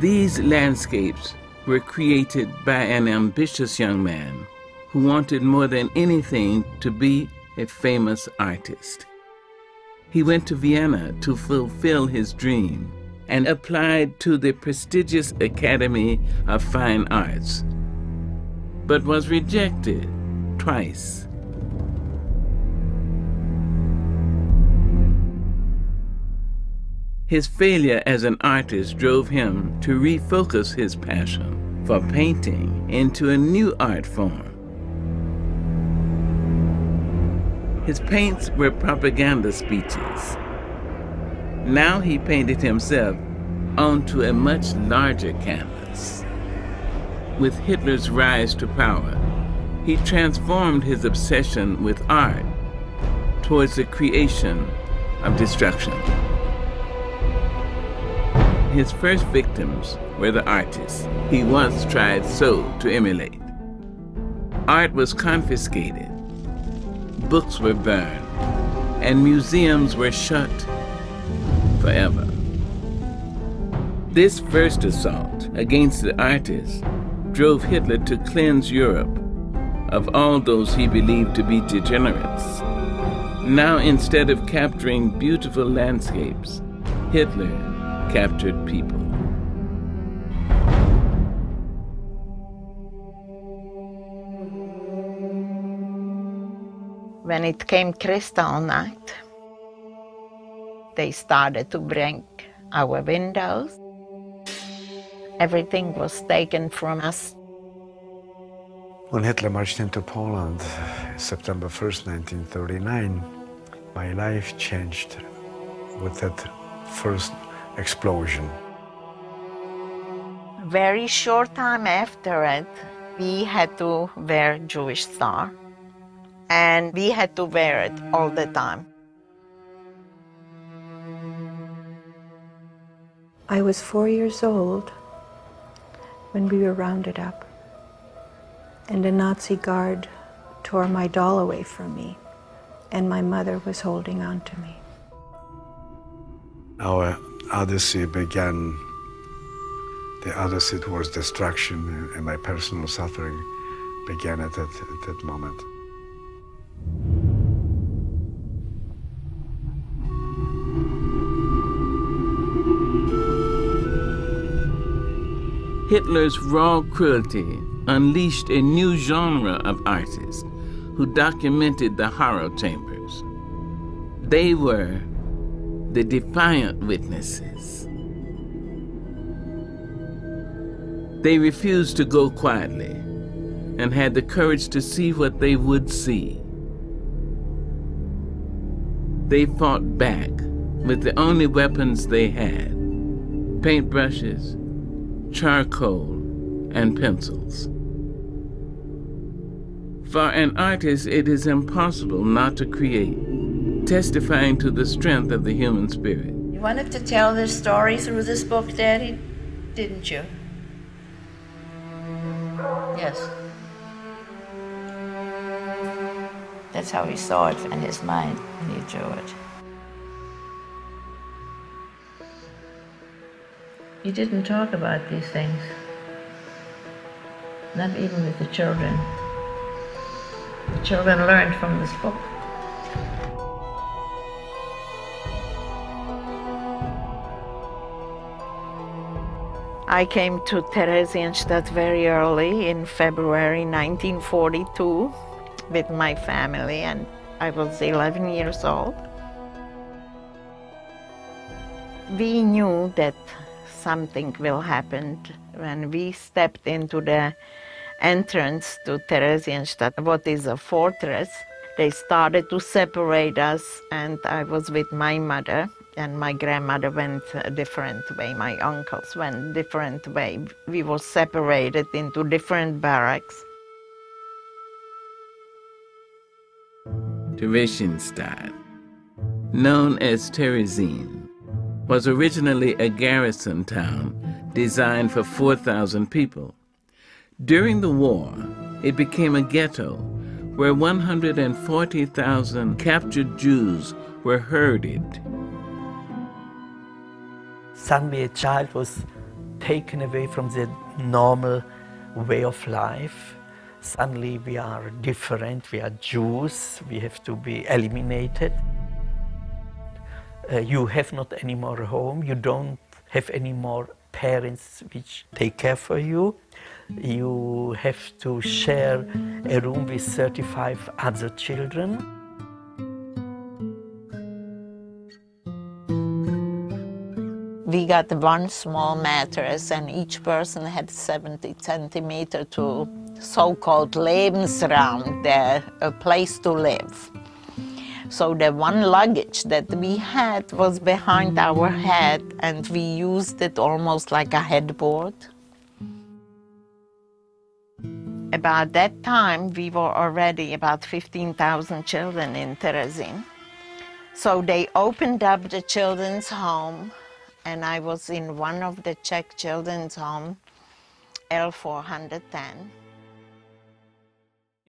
These landscapes were created by an ambitious young man who wanted more than anything to be a famous artist. He went to Vienna to fulfill his dream and applied to the prestigious Academy of Fine Arts, but was rejected twice. His failure as an artist drove him to refocus his passion for painting into a new art form. His paints were propaganda speeches. Now he painted himself onto a much larger canvas. With Hitler's rise to power, he transformed his obsession with art towards the creation of destruction. His first victims were the artists he once tried so to emulate. Art was confiscated, books were burned, and museums were shut forever. This first assault against the artists drove Hitler to cleanse Europe of all those he believed to be degenerates. Now, instead of capturing beautiful landscapes, Hitler captured people. When it came Kristallnacht, they started to break our windows. Everything was taken from us. When Hitler marched into Poland, September 1st, 1939, my life changed with that first explosion. Very short time after it, we had to wear Jewish star, and we had to wear it all the time. I was 4 years old when we were rounded up, and a Nazi guard tore my doll away from me, and my mother was holding on to me. Our odyssey began, the odyssey towards destruction, and my personal suffering began at that moment. Hitler's raw cruelty unleashed a new genre of artists who documented the horror chambers. They were the defiant witnesses. They refused to go quietly and had the courage to see what they would see. They fought back with the only weapons they had: paintbrushes, charcoal, and pencils. For an artist, it is impossible not to create, testifying to the strength of the human spirit. You wanted to tell this story through this book, Daddy, didn't you? Yes. That's how he saw it in his mind when he drew it. You didn't talk about these things, not even with the children. The children learned from this book. I came to Theresienstadt very early in February 1942 with my family, and I was 11 years old. We knew that something will happen when we stepped into the entrance to Theresienstadt, what is a fortress. They started to separate us, and I was with my mother, and my grandmother went a different way. My uncles went different way. We were separated into different barracks. Theresienstadt, known as Terezin, was originally a garrison town designed for 4,000 people. During the war, it became a ghetto where 140,000 captured Jews were herded. Suddenly a child was taken away from the normal way of life. Suddenly we are different, we are Jews, we have to be eliminated. You have not any more a home, you don't have any more parents which take care for you. You have to share a room with 35 other children. We got one small mattress and each person had 70 centimeters to so-called Lebensraum, a place to live. So the one luggage that we had was behind our head and we used it almost like a headboard. About that time, we were already about 15,000 children in Terezin. So they opened up the children's home and I was in one of the Czech children's home, L410.